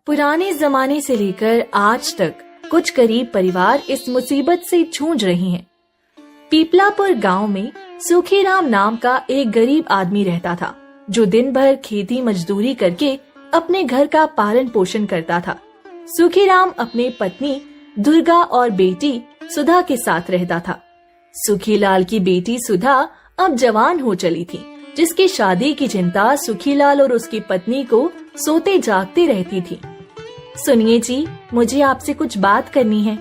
पुराने जमाने से लेकर आज तक कुछ गरीब परिवार इस मुसीबत से जूझ रहे हैं। पीपलापुर गांव में सुखीराम नाम का एक गरीब आदमी रहता था, जो दिन भर खेती मजदूरी करके अपने घर का पालन पोषण करता था। सुखीराम अपने पत्नी दुर्गा और बेटी सुधा के साथ रहता था। सुखीलाल की बेटी सुधा अब जवान हो चली थी, जिसकी शादी की चिंता सुखीलाल और उसकी पत्नी को सोते जागते रहती थी। सुनिए जी, मुझे आपसे कुछ बात करनी है।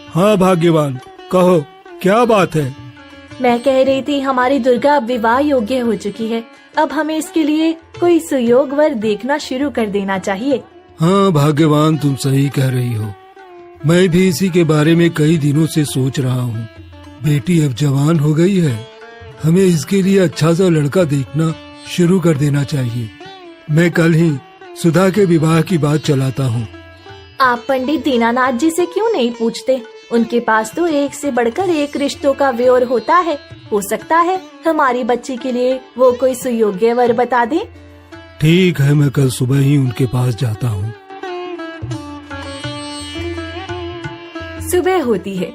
हाँ भाग्यवान, कहो क्या बात है। मैं कह रही थी, हमारी दुर्गा अब विवाह योग्य हो चुकी है। अब हमें इसके लिए कोई सुयोग वर देखना शुरू कर देना चाहिए। हाँ भाग्यवान, तुम सही कह रही हो। मैं भी इसी के बारे में कई दिनों से सोच रहा हूँ। बेटी अब जवान हो गई है, हमें इसके लिए अच्छा सा लड़का देखना शुरू कर देना चाहिए। मैं कल ही सुधा के विवाह की बात चलाता हूँ। आप पंडित दीनानाथ जी से क्यों नहीं पूछते? उनके पास तो एक से बढ़कर एक रिश्तों का व्योर होता है। हो सकता है हमारी बच्ची के लिए वो कोई सुयोग्य वर बता दे। ठीक है, मैं कल सुबह ही उनके पास जाता हूँ। सुबह होती है।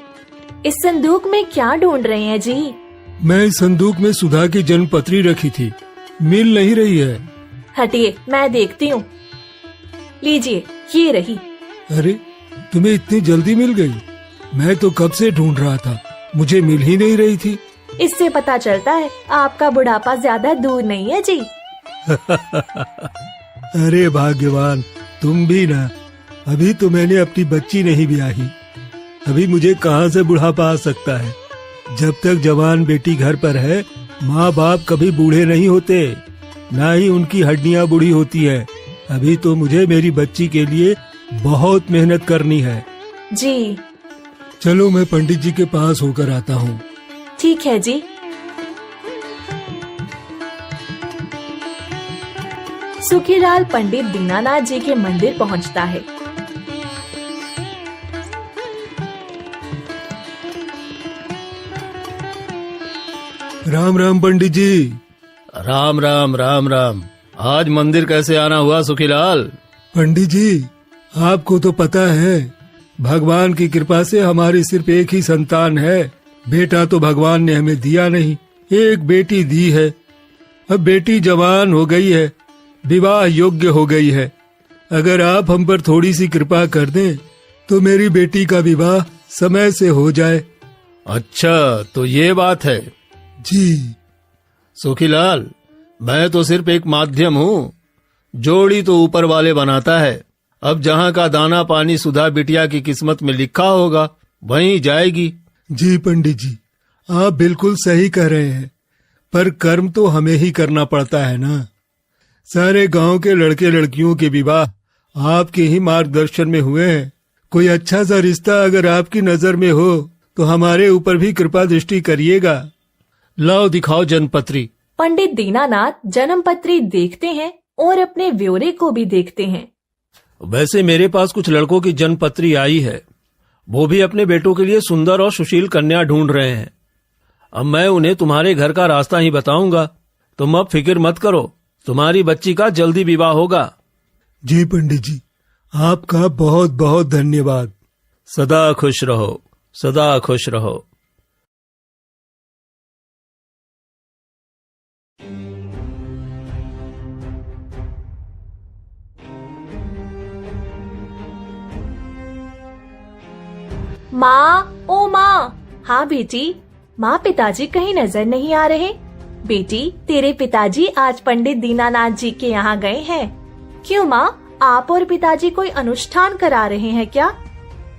इस संदूक में क्या ढूंढ रहे हैं जी? मैं इस संदूक में सुधा की जन्म पत्री रखी थी, मिल नहीं रही है। हटिए, मैं देखती हूँ। लीजिए, ये रही। अरे, तुम्हें इतनी जल्दी मिल गई? मैं तो कब से ढूंढ रहा था, मुझे मिल ही नहीं रही थी। इससे पता चलता है आपका बुढ़ापा ज्यादा दूर नहीं है जी। अरे भाग्यवान, तुम भी ना। अभी तो मैंने अपनी बच्ची नहीं ब्याही, अभी मुझे कहाँ से बुढ़ापा आ सकता है। जब तक जवान बेटी घर पर है, माँ बाप कभी बूढ़े नहीं होते, ना ही उनकी हड्डियाँ बूढ़ी होती है। अभी तो मुझे मेरी बच्ची के लिए बहुत मेहनत करनी है जी। चलो, मैं पंडित जी के पास होकर आता हूँ। ठीक है जी। सुखीलाल पंडित दीनानाथ जी के मंदिर पहुँचता है। राम राम पंडित जी। राम राम राम राम। आज मंदिर कैसे आना हुआ सुखीलाल? पंडित जी, आपको तो पता है, भगवान की कृपा से हमारी सिर्फ एक ही संतान है। बेटा तो भगवान ने हमें दिया नहीं, एक बेटी दी है। अब बेटी जवान हो गई है, विवाह योग्य हो गई है। अगर आप हम पर थोड़ी सी कृपा कर दें तो मेरी बेटी का विवाह समय से हो जाए। अच्छा, तो ये बात है जी। सुखीलाल, मैं तो सिर्फ एक माध्यम हूँ। जोड़ी तो ऊपर वाले बनाता है। अब जहाँ का दाना पानी सुधा बिटिया की किस्मत में लिखा होगा, वहीं जाएगी। जी पंडित जी, आप बिल्कुल सही कह रहे हैं, पर कर्म तो हमें ही करना पड़ता है ना। सारे गांव के लड़के लड़कियों के विवाह आपके ही मार्गदर्शन में हुए हैं। कोई अच्छा सा रिश्ता अगर आपकी नजर में हो तो हमारे ऊपर भी कृपा दृष्टि करिएगा। लाओ, दिखाओ जन्मपत्री। पंडित दीनानाथ जन्मपत्री देखते हैं और अपने व्योरे को भी देखते हैं। वैसे मेरे पास कुछ लड़कों की जन्मपत्री आई है, वो भी अपने बेटों के लिए सुंदर और सुशील कन्या ढूंढ रहे हैं। अब मैं उन्हें तुम्हारे घर का रास्ता ही बताऊंगा। तुम अब फिक्र मत करो, तुम्हारी बच्ची का जल्दी विवाह होगा। जी पंडित जी, आपका बहुत बहुत धन्यवाद। सदा खुश रहो, सदा खुश रहो। माँ, ओ माँ। हाँ बेटी। माँ, पिताजी कहीं नजर नहीं आ रहे। बेटी, तेरे पिताजी आज पंडित दीनानाथ जी के यहाँ गए हैं। क्यों माँ, आप और पिताजी कोई अनुष्ठान करा रहे हैं क्या?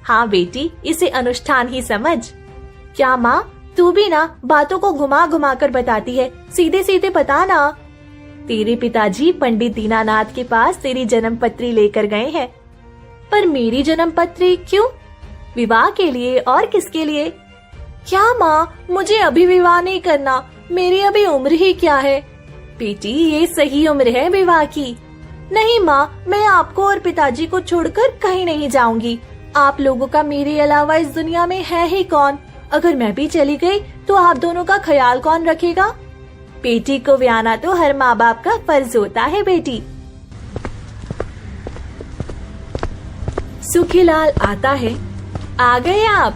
हाँ बेटी, इसे अनुष्ठान ही समझ। क्या माँ, तू भी ना बातों को घुमा घुमा कर बताती है, सीधे सीधे बता ना। तेरे पिताजी पंडित दीनानाथ के पास तेरी जन्म पत्री लेकर गए हैं। पर मेरी जन्म पत्री क्यों? विवाह के लिए और किसके लिए? क्या माँ, मुझे अभी विवाह नहीं करना, मेरी अभी उम्र ही क्या है। बेटी, ये सही उम्र है विवाह की। नहीं माँ, मैं आपको और पिताजी को छोड़कर कहीं नहीं जाऊंगी। आप लोगों का मेरे अलावा इस दुनिया में है ही कौन? अगर मैं भी चली गई तो आप दोनों का ख्याल कौन रखेगा? बेटी को ब्याहना तो हर माँ बाप का फर्ज होता है बेटी। सुखीलाल आता है। आ गए आप?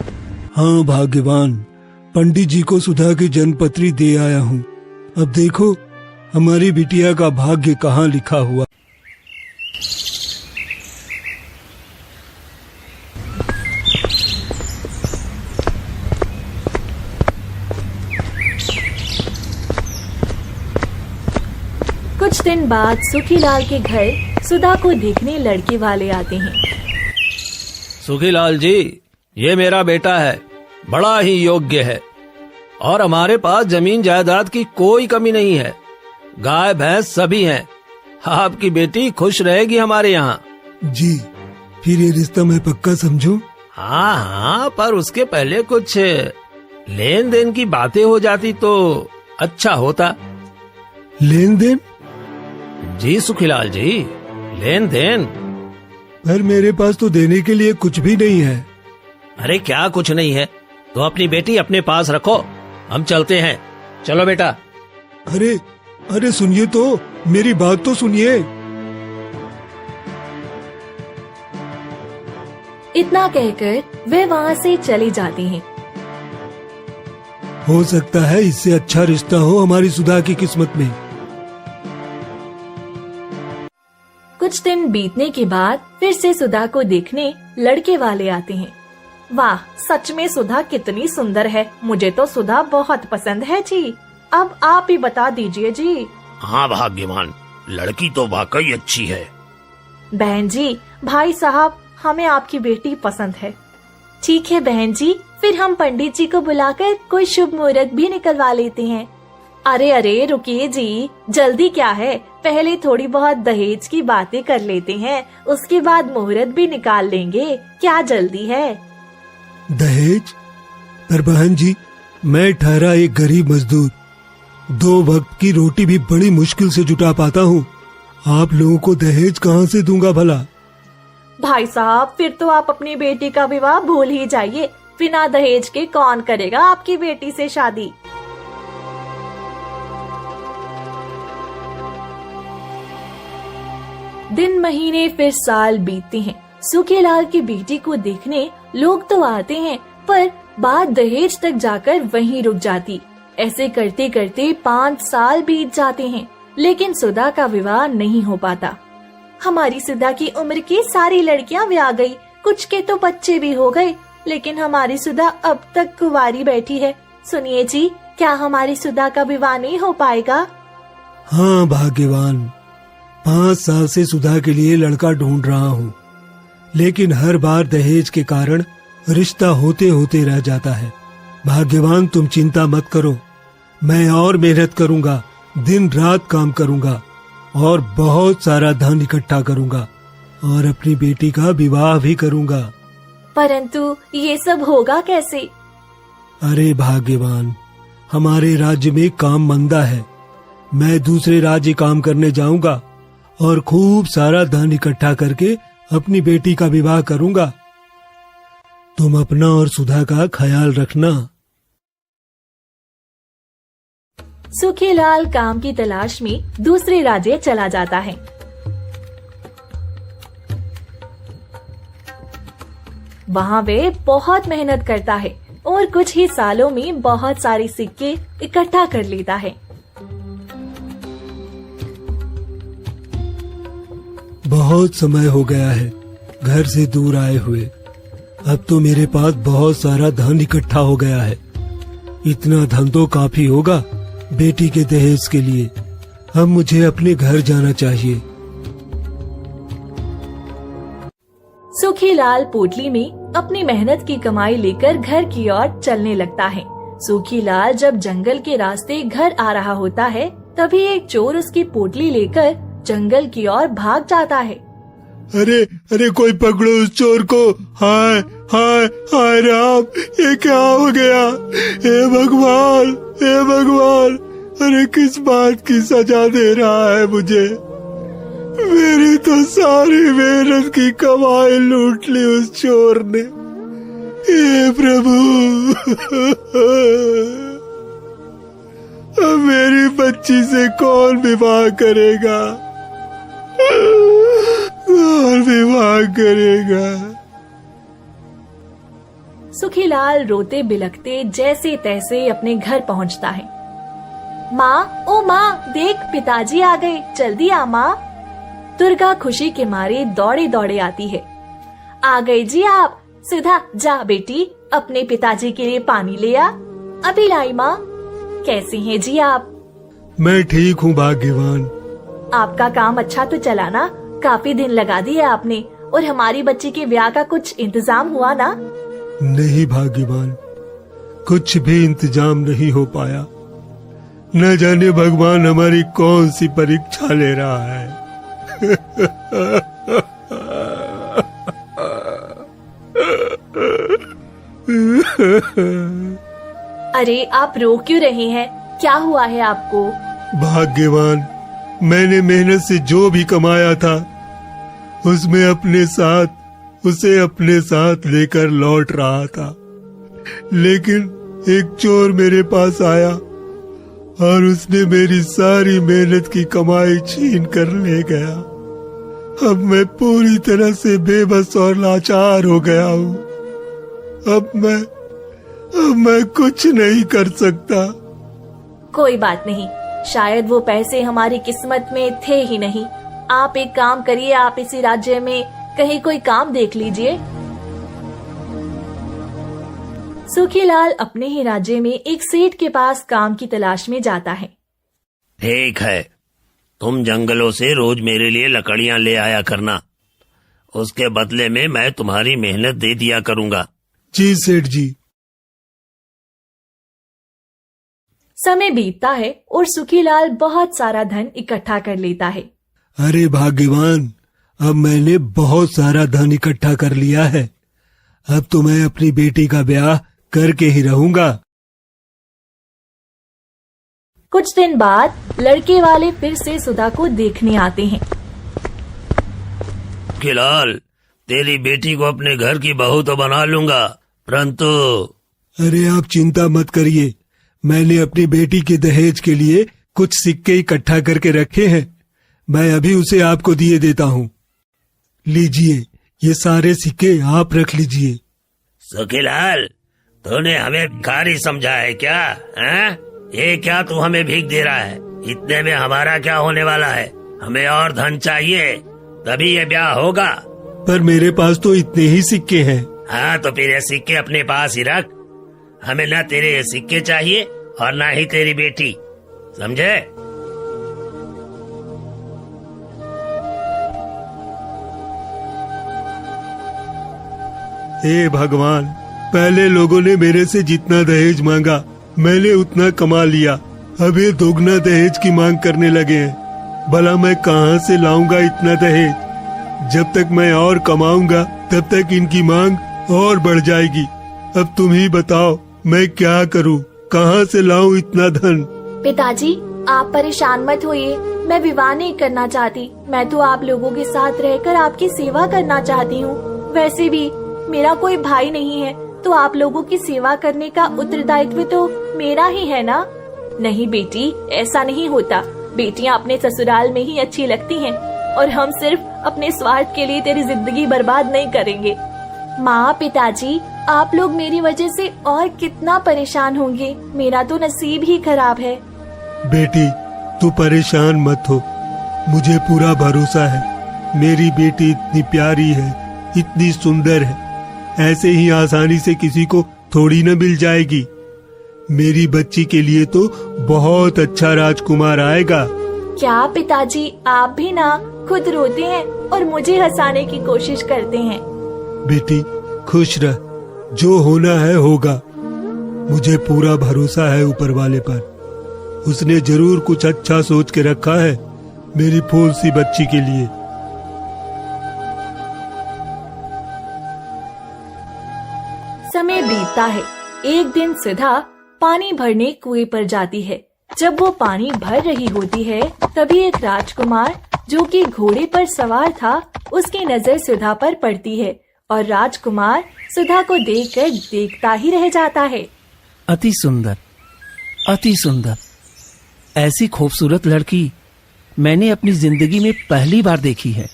हाँ भाग्यवान, पंडित जी को सुधा की जन्मपत्री दे आया हूँ। अब देखो हमारी बिटिया का भाग्य कहाँ लिखा हुआ। कुछ दिन बाद सुखीलाल के घर सुधा को देखने लड़के वाले आते हैं। सुखीलाल जी, ये मेरा बेटा है, बड़ा ही योग्य है और हमारे पास जमीन जायदाद की कोई कमी नहीं है। गाय भैंस सभी हैं। आपकी बेटी खुश रहेगी हमारे यहाँ। जी, फिर ये रिश्ता मैं पक्का समझूं? हाँ हाँ, पर उसके पहले कुछ लेन देन की बातें हो जाती तो अच्छा होता। लेन देन? जी सुखीलाल जी, लेन देन। पर मेरे पास तो देने के लिए कुछ भी नहीं है। अरे क्या कुछ नहीं है, तो अपनी बेटी अपने पास रखो, हम चलते हैं। चलो बेटा। अरे अरे सुनिए तो, मेरी बात तो सुनिए। इतना कहकर वे वहाँ से चले जाते हैं। हो सकता है इससे अच्छा रिश्ता हो हमारी सुधा की किस्मत में। कुछ दिन बीतने के बाद फिर से सुधा को देखने लड़के वाले आते हैं। वाह, सच में सुधा कितनी सुंदर है। मुझे तो सुधा बहुत पसंद है जी। अब आप ही बता दीजिए जी। हाँ भाग्यवान, लड़की तो वाकई अच्छी है। बहन जी, भाई साहब, हमें आपकी बेटी पसंद है। ठीक है बहन जी, फिर हम पंडित जी को बुलाकर कोई शुभ मुहूर्त भी निकलवा लेते हैं। अरे अरे रुकिए जी, जल्दी क्या है, पहले थोड़ी बहुत दहेज की बातें कर लेते हैं, उसके बाद मुहूर्त भी निकाल लेंगे। क्या जल्दी है? दहेज? पर बहन जी, मैं ठहरा एक गरीब मजदूर, 2 वक्त की रोटी भी बड़ी मुश्किल से जुटा पाता हूँ। आप लोगों को दहेज कहाँ से दूंगा भला? भाई साहब, फिर तो आप अपनी बेटी का विवाह भूल ही जाइए। बिना दहेज के कौन करेगा आपकी बेटी से शादी? दिन महीने फिर साल बीतते हैं। सुखीलाल की बेटी को देखने लोग तो आते हैं, पर बात दहेज तक जाकर वहीं रुक जाती। ऐसे करते करते 5 साल बीत जाते हैं, लेकिन सुधा का विवाह नहीं हो पाता। हमारी सुधा की उम्र की सारी लड़कियां ब्याह गई, कुछ के तो बच्चे भी हो गए, लेकिन हमारी सुधा अब तक कुंवारी बैठी है। सुनिए जी, क्या हमारी सुधा का विवाह नहीं हो पाएगा? हाँ भाग्यवान, 5 साल से सुधा के लिए लड़का ढूंढ रहा हूँ, लेकिन हर बार दहेज के कारण रिश्ता होते होते रह जाता है। भाग्यवान, तुम चिंता मत करो, मैं और मेहनत करूँगा, दिन रात काम करूँगा और बहुत सारा धन इकट्ठा करूँगा और अपनी बेटी का विवाह भी करूँगा। परंतु ये सब होगा कैसे? अरे भाग्यवान, हमारे राज्य में काम मंदा है। मैं दूसरे राज्य काम करने जाऊँगा और खूब सारा धन इकट्ठा करके अपनी बेटी का विवाह करूँगा। तुम अपना और सुधा का ख्याल रखना। सुखीलाल काम की तलाश में दूसरे राज्य चला जाता है। वहाँ वे बहुत मेहनत करता है और कुछ ही सालों में बहुत सारे सिक्के इकट्ठा कर लेता है। बहुत समय हो गया है घर से दूर आए हुए। अब तो मेरे पास बहुत सारा धन इकट्ठा हो गया है। इतना धन तो काफी होगा बेटी के दहेज के लिए। अब मुझे अपने घर जाना चाहिए। सुखीलाल पोटली में अपनी मेहनत की कमाई लेकर घर की ओर चलने लगता है। सुखीलाल जब जंगल के रास्ते घर आ रहा होता है, तभी एक चोर उसकी पोटली लेकर जंगल की ओर भाग जाता है। अरे अरे, कोई पकड़ो उस चोर को। हाय हाय हाय राम, ये क्या हो गया? हे भगवान, हे भगवान, अरे किस बात की सजा दे रहा है मुझे? मेरी तो सारी मेहनत की कमाई लूट ली उस चोर ने। हे प्रभु, अब मेरी बच्ची से कौन विवाह करेगा? कौन विवाह करेगा? सुखीलाल रोते बिलखते जैसे तैसे अपने घर पहुंचता है। माँ, ओ माँ, देख पिताजी आ गए, जल्दी आ माँ। दुर्गा खुशी के मारे दौड़े दौड़े आती है। आ गए जी आप। सुधा, जा बेटी, अपने पिताजी के लिए पानी ले आ। अभी लाई माँ। कैसे हैं जी आप? मैं ठीक हूँ भाग्यवान। आपका काम अच्छा तो चला ना? काफी दिन लगा दिए आपने। और हमारी बच्ची के ब्याह का कुछ इंतजाम हुआ ना? नहीं भाग्यवान, कुछ भी इंतजाम नहीं हो पाया। न जाने भगवान हमारी कौन सी परीक्षा ले रहा है। अरे आप रो क्यों रहे हैं? क्या हुआ है आपको? भाग्यवान, मैंने मेहनत से जो भी कमाया था उसे अपने साथ लेकर लौट रहा था, लेकिन एक चोर मेरे पास आया और उसने मेरी सारी मेहनत की कमाई छीन कर ले गया। अब मैं पूरी तरह से बेबस और लाचार हो गया हूँ। अब मैं कुछ नहीं कर सकता। कोई बात नहीं, शायद वो पैसे हमारी किस्मत में थे ही नहीं। आप एक काम करिए, आप इसी राज्य में कहीं कोई काम देख लीजिए। सुखीलाल अपने ही राज्य में एक सेठ के पास काम की तलाश में जाता है। ठीक है, तुम जंगलों से रोज मेरे लिए लकड़ियां ले आया करना। उसके बदले में मैं तुम्हारी मेहनत दे दिया करूंगा। जी सेठ जी। समय बीतता है और सुखीलाल बहुत सारा धन इकट्ठा कर लेता है। अरे भाग्यवान, अब मैंने बहुत सारा धन इकट्ठा कर लिया है। अब तो मैं अपनी बेटी का ब्याह करके ही रहूंगा। कुछ दिन बाद लड़के वाले फिर से सुधा को देखने आते हैं। सुखीलाल, तेरी बेटी को अपने घर की बहू तो बना लूंगा, परंतु। अरे आप चिंता मत करिए, मैंने अपनी बेटी के दहेज के लिए कुछ सिक्के इकट्ठा करके रखे हैं। मैं अभी उसे आपको दिए देता हूँ। लीजिए, ये सारे सिक्के आप रख लीजिए। सुखीलाल, तूने हमें भिखारी समझा है क्या? हैं? ये क्या तू हमें भीख दे रहा है? इतने में हमारा क्या होने वाला है? हमें और धन चाहिए, तभी ये ब्याह होगा। पर मेरे पास तो इतने ही सिक्के हैं। हाँ, तो फिर ये सिक्के अपने पास ही रख। हमें ना तेरे ये सिक्के चाहिए और ना ही तेरी बेटी, समझे? हे भगवान, पहले लोगों ने मेरे से जितना दहेज मांगा मैंने उतना कमा लिया। अब ये दोगुना दहेज की मांग करने लगे हैं। भला मैं कहाँ से लाऊंगा इतना दहेज? जब तक मैं और कमाऊंगा तब तक इनकी मांग और बढ़ जाएगी। अब तुम ही बताओ, मैं क्या करूं? कहाँ से लाऊं इतना धन? पिताजी, आप परेशान मत होइए। मैं विवाह नहीं करना चाहती। मैं तो आप लोगों के साथ रहकर आपकी सेवा करना चाहती हूँ। वैसे भी मेरा कोई भाई नहीं है, तो आप लोगों की सेवा करने का उत्तरदायित्व तो मेरा ही है ना? नहीं बेटी, ऐसा नहीं होता। बेटियां अपने ससुराल में ही अच्छी लगती हैं और हम सिर्फ अपने स्वार्थ के लिए तेरी जिंदगी बर्बाद नहीं करेंगे। माँ, पिताजी, आप लोग मेरी वजह से और कितना परेशान होंगे। मेरा तो नसीब ही खराब है। बेटी, तू परेशान मत हो, मुझे पूरा भरोसा है। मेरी बेटी इतनी प्यारी है, इतनी सुंदर है, ऐसे ही आसानी से किसी को थोड़ी न मिल जाएगी। मेरी बच्ची के लिए तो बहुत अच्छा राजकुमार आएगा। क्या पिताजी, आप भी ना खुद रोते हैं और मुझे हंसाने की कोशिश करते हैं। बेटी खुश रह, जो होना है होगा। मुझे पूरा भरोसा है ऊपर वाले पर। उसने जरूर कुछ अच्छा सोच के रखा है मेरी फूल सी बच्ची के लिए। समय बीतता है। एक दिन सुधा पानी भरने कुएं पर जाती है। जब वो पानी भर रही होती है, तभी एक राजकुमार जो कि घोड़े पर सवार था, उसकी नजर सुधा पर पड़ती है और राजकुमार सुधा को देखकर देखता ही रह जाता है। अति सुंदर, अति सुंदर, ऐसी खूबसूरत लड़की मैंने अपनी जिंदगी में पहली बार देखी है।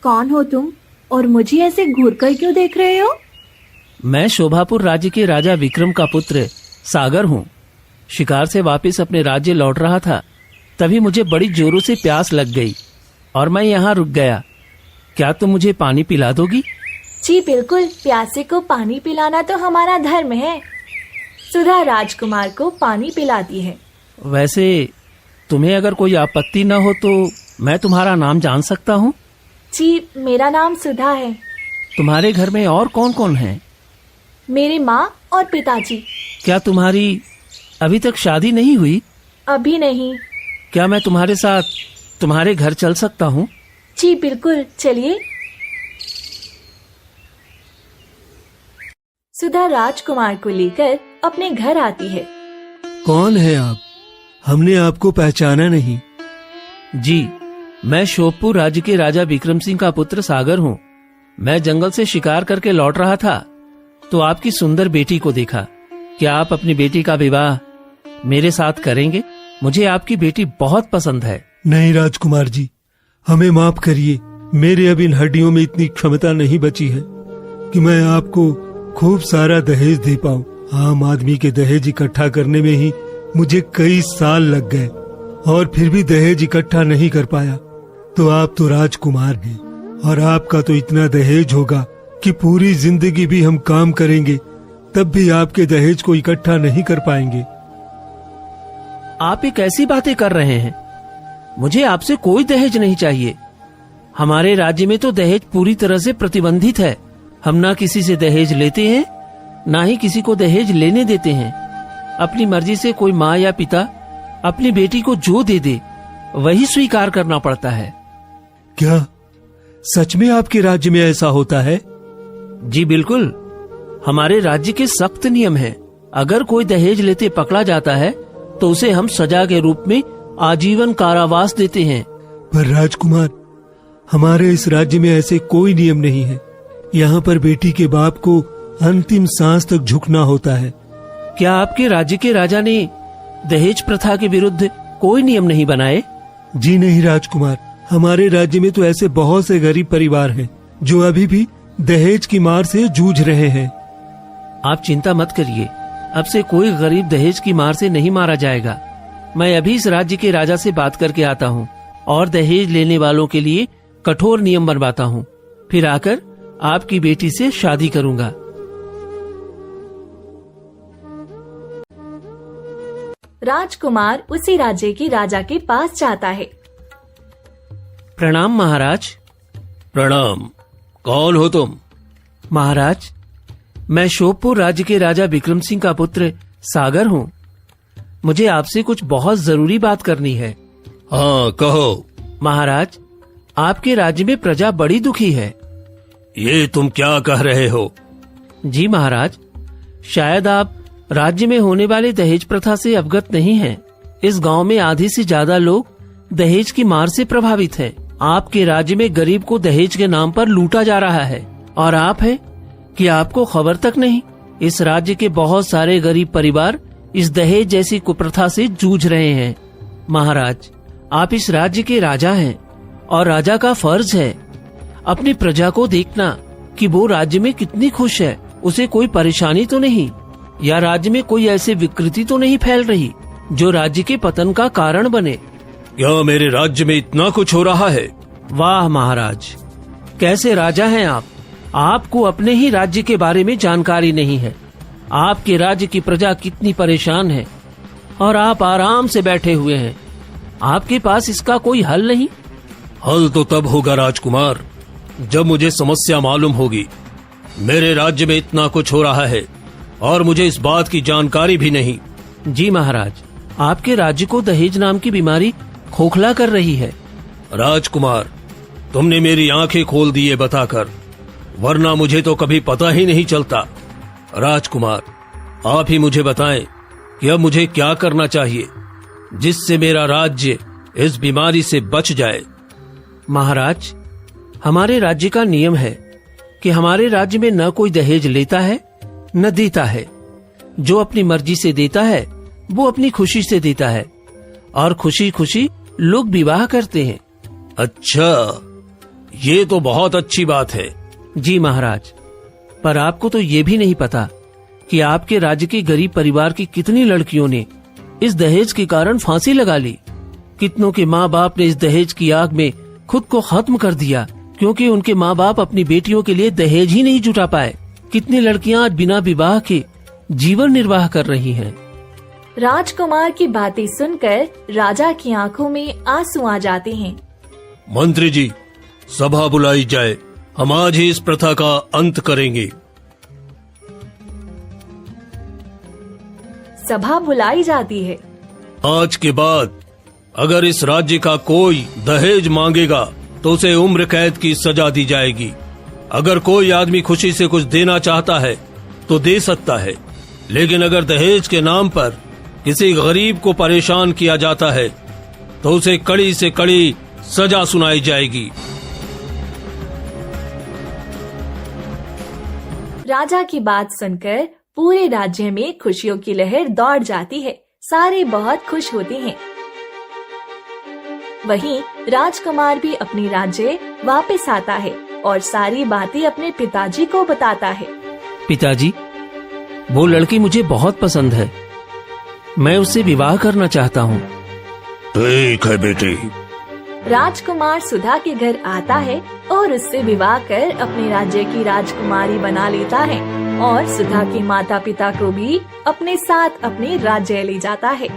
कौन हो तुम और मुझे ऐसे घूरकर क्यों देख रहे हो? मैं शोभापुर राज्य के राजा विक्रम का पुत्र सागर हूँ। शिकार से वापस अपने राज्य लौट रहा था, तभी मुझे बड़ी जोरों से प्यास लग गई और मैं यहाँ रुक गया। क्या तुम मुझे पानी पिला दोगी? जी बिल्कुल, प्यासे को पानी पिलाना तो हमारा धर्म है। सुधा राजकुमार को पानी पिलाती है। वैसे तुम्हें अगर कोई आपत्ति न हो तो मैं तुम्हारा नाम जान सकता हूँ? जी, मेरा नाम सुधा है। तुम्हारे घर में और कौन कौन है? मेरी माँ और पिताजी। क्या तुम्हारी अभी तक शादी नहीं हुई? अभी नहीं। क्या मैं तुम्हारे साथ तुम्हारे घर चल सकता हूँ? जी बिल्कुल, चलिए। सुधा राजकुमार को लेकर अपने घर आती है। कौन है आप? हमने आपको पहचाना नहीं। जी, मैं शोभपुर राज्य के राजा विक्रम सिंह का पुत्र सागर हूँ। मैं जंगल से शिकार करके लौट रहा था तो आपकी सुंदर बेटी को देखा। क्या आप अपनी बेटी का विवाह मेरे साथ करेंगे? मुझे आपकी बेटी बहुत पसंद है। नहीं राजकुमार जी, हमें माफ करिए। मेरे अब इन हड्डियों में इतनी क्षमता नहीं बची है कि मैं आपको खूब सारा दहेज दे पाऊं। आम आदमी के दहेज इकट्ठा करने में ही मुझे कई साल लग गए और फिर भी दहेज इकट्ठा नहीं कर पाया। तो आप तो राजकुमार हैं और आपका तो इतना दहेज होगा कि पूरी जिंदगी भी हम काम करेंगे तब भी आपके दहेज को इकट्ठा नहीं कर पाएंगे। आप ये कैसी बातें कर रहे हैं? मुझे आपसे कोई दहेज नहीं चाहिए। हमारे राज्य में तो दहेज पूरी तरह से प्रतिबंधित है। हम ना किसी से दहेज लेते हैं, ना ही किसी को दहेज लेने देते हैं। अपनी मर्जी से कोई माँ या पिता अपनी बेटी को जो दे दे वही स्वीकार करना पड़ता है। क्या सच में आपके राज्य में ऐसा होता है? जी बिल्कुल, हमारे राज्य के सख्त नियम हैं। अगर कोई दहेज लेते पकड़ा जाता है तो उसे हम सजा के रूप में आजीवन कारावास देते हैं। पर राजकुमार, हमारे इस राज्य में ऐसे कोई नियम नहीं है। यहाँ पर बेटी के बाप को अंतिम सांस तक झुकना होता है। क्या आपके राज्य के राजा ने दहेज प्रथा के विरुद्ध कोई नियम नहीं बनाए? जी नहीं राजकुमार, हमारे राज्य में तो ऐसे बहुत से गरीब परिवार हैं जो अभी भी दहेज की मार से जूझ रहे हैं। आप चिंता मत करिए, अब से कोई गरीब दहेज की मार से नहीं मारा जाएगा। मैं अभी इस राज्य के राजा से बात करके आता हूँ और दहेज लेने वालों के लिए कठोर नियम बनवाता हूँ। फिर आकर आपकी बेटी से शादी करूंगा। राजकुमार उसी राज्य के राजा के पास जाता है। प्रणाम महाराज। प्रणाम। कौन हो तुम? महाराज, मैं शोभपुर राज्य के राजा विक्रम सिंह का पुत्र सागर हूँ। मुझे आपसे कुछ बहुत जरूरी बात करनी है। हाँ, कहो। महाराज, आपके राज्य में प्रजा बड़ी दुखी है। ये तुम क्या कह रहे हो? जी महाराज, शायद आप राज्य में होने वाले दहेज प्रथा से अवगत नहीं हैं। इस गांव में आधे से ज्यादा लोग दहेज की मार से प्रभावित हैं। आपके राज्य में गरीब को दहेज के नाम पर लूटा जा रहा है और आप हैं कि आपको खबर तक नहीं। इस राज्य के बहुत सारे गरीब परिवार इस दहेज जैसी कुप्रथा से जूझ रहे हैं। महाराज, आप इस राज्य के राजा हैं और राजा का फर्ज है अपनी प्रजा को देखना कि वो राज्य में कितनी खुश है, उसे कोई परेशानी तो नहीं, या राज्य में कोई ऐसी विकृति तो नहीं फैल रही जो राज्य के पतन का कारण बने। क्या मेरे राज्य में इतना कुछ हो रहा है? वाह महाराज, कैसे राजा हैं आप। आपको अपने ही राज्य के बारे में जानकारी नहीं है। आपके राज्य की प्रजा कितनी परेशान है और आप आराम से बैठे हुए हैं। आपके पास इसका कोई हल नहीं? हल तो तब होगा राजकुमार जब मुझे समस्या मालूम होगी। मेरे राज्य में इतना कुछ हो रहा है और मुझे इस बात की जानकारी भी नहीं। जी महाराज, आपके राज्य को दहेज नाम की बीमारी खोखला कर रही है। राजकुमार, तुमने मेरी आंखें खोल दी है बताकर, वरना मुझे तो कभी पता ही नहीं चलता। राजकुमार, आप ही मुझे बताएं कि अब मुझे क्या करना चाहिए जिससे मेरा राज्य इस बीमारी से बच जाए। महाराज, हमारे राज्य का नियम है कि हमारे राज्य में न कोई दहेज लेता है न देता है। जो अपनी मर्जी से देता है वो अपनी खुशी से देता है और खुशी खुशी लोग विवाह करते हैं। अच्छा, ये तो बहुत अच्छी बात है। जी महाराज, पर आपको तो ये भी नहीं पता कि आपके राज्य के गरीब परिवार की कितनी लड़कियों ने इस दहेज के कारण फांसी लगा ली। कितनों के माँ बाप ने इस दहेज की आग में खुद को खत्म कर दिया, क्योंकि उनके माँ बाप अपनी बेटियों के लिए दहेज ही नहीं जुटा पाए। कितनी लड़कियां आज बिना विवाह के जीवन निर्वाह कर रही हैं। राजकुमार की बातें सुनकर राजा की आंखों में आंसू आ जाते हैं। मंत्री जी, सभा बुलाई जाए, हम आज ही इस प्रथा का अंत करेंगे। सभा बुलाई जाती है। आज के बाद अगर इस राज्य का कोई दहेज मांगेगा तो उसे उम्र कैद की सजा दी जाएगी। अगर कोई आदमी खुशी से कुछ देना चाहता है तो दे सकता है, लेकिन अगर दहेज के नाम पर किसी गरीब को परेशान किया जाता है तो उसे कड़ी से कड़ी सजा सुनाई जाएगी। राजा की बात सुनकर पूरे राज्य में खुशियों की लहर दौड़ जाती है। सारे बहुत खुश होते हैं। वहीं राजकुमार भी अपने राज्य वापस आता है और सारी बातें अपने पिताजी को बताता है। पिताजी, वो लड़की मुझे बहुत पसंद है, मैं उससे विवाह करना चाहता हूँ। ठीक है बेटी। राजकुमार सुधा के घर आता है और उससे विवाह कर अपने राज्य की राजकुमारी बना लेता है और सुधा के माता पिता को भी अपने साथ अपने राज्य ले जाता है।